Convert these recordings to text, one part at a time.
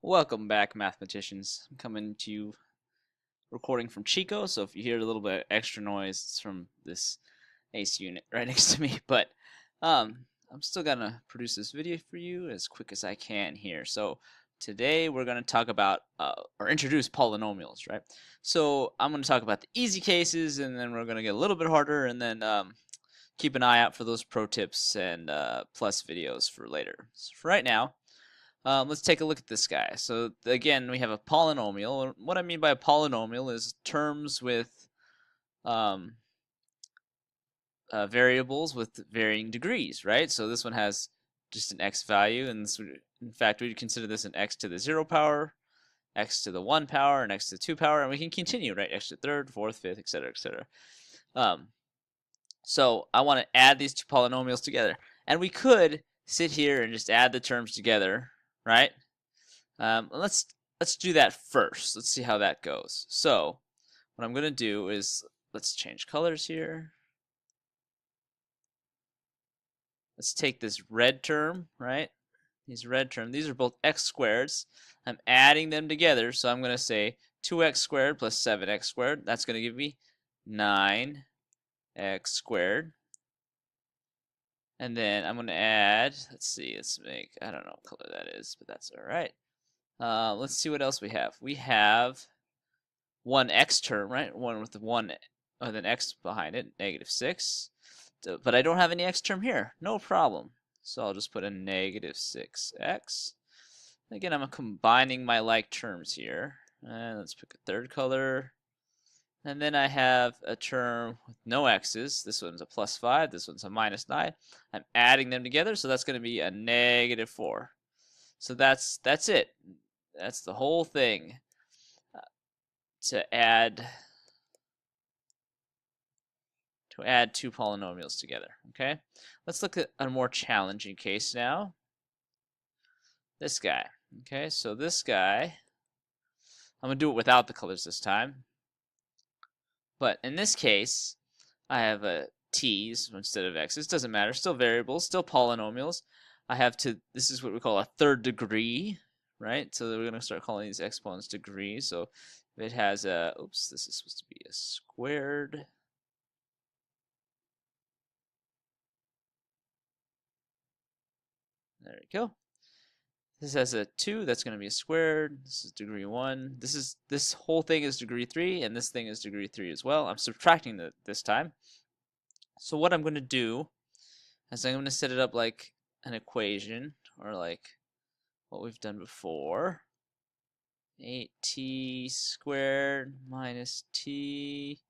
Welcome back, mathematicians. I'm coming to you recording from Chico, so if you hear a little bit of extra noise, it's from this AC unit right next to me. But I'm still gonna produce this video for you as quick as I can here. So today we're gonna talk about or introduce polynomials, right? So I'm gonna talk about the easy cases, and then we're gonna get a little bit harder, and then keep an eye out for those pro tips and plus videos for later. So for right now. Let's take a look at this guy. So again, we have a polynomial. What I mean by a polynomial is terms with um, variables with varying degrees, right? So this one has just an x value, and this would, in fact, we'd consider this an x to the 0 power, x to the 1 power, and x to the 2 power, and we can continue, right? X to the third, fourth, fifth, etc., etc. So I want to add these two polynomials together, and we could sit here and just add the terms together, right? Let's do that first. Let's see how that goes. So what I'm going to do is let's change colors here. Let's take this red term, right? These red terms, these are both x squareds. I'm adding them together, so I'm going to say 2x squared plus 7x squared. That's going to give me 9x squared. And then I'm going to add, let's see, let's make, I don't know what color that is, but that's all right. Let's see what else we have. We have one x term, right? One with an x behind it, -6. But I don't have any x term here. No problem. So I'll just put a -6x. Again, I'm combining my like terms here. And let's pick a third color. And then I have a term with no x's. This one's a +5. This one's a -9. I'm adding them together, so that's going to be a -4. So that's it. That's the whole thing. To add two polynomials together. Okay, let's look at a more challenging case now. This guy. Okay, so this guy, I'm gonna do it without the colors this time. But in this case, I have a t's instead of x's. Doesn't matter. Still variables. Still polynomials. I have to. This is what we call a third degree, right? So we're gonna start calling these exponents degrees. So if it has a, oops, this is supposed to be a squared. There we go. This has a 2, that's going to be a squared. This is degree 1. This whole thing is degree 3, and this thing is degree 3 as well. I'm subtracting this time. So what I'm going to do is I'm going to set it up like an equation, or like what we've done before. 8t squared minus t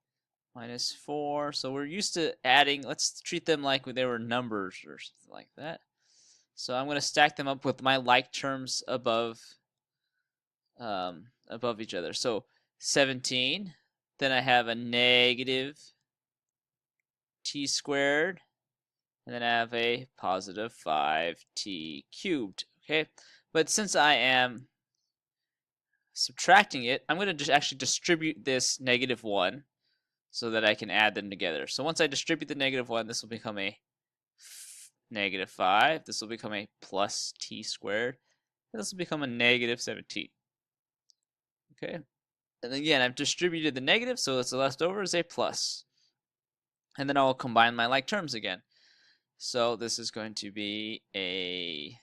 minus 4. So we're used to adding. Let's treat them like they were numbers or something like that. So I'm going to stack them up with my like terms above each other. So 17, then I have a negative t squared, and then I have a positive 5t cubed. Okay, but since I am subtracting it, I'm going to just actually distribute this -1 so that I can add them together. So once I distribute the -1, this will become a -5. This will become a plus t squared. And this will become a -17. Okay. And again, I've distributed the negative, so what's left over is a plus. And then I'll combine my like terms again. So this is going to be a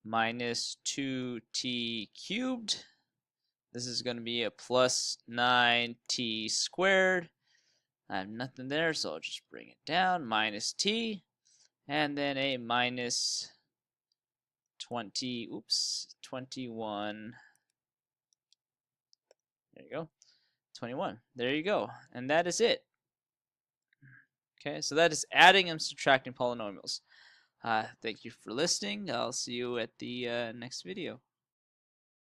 minus 2t cubed. This is going to be a plus 9t squared. I have nothing there, so I'll just bring it down. Minus t. And then a minus 21. There you go. 21. There you go. And that is it. Okay, so that is adding and subtracting polynomials. Thank you for listening. I'll see you at the next video.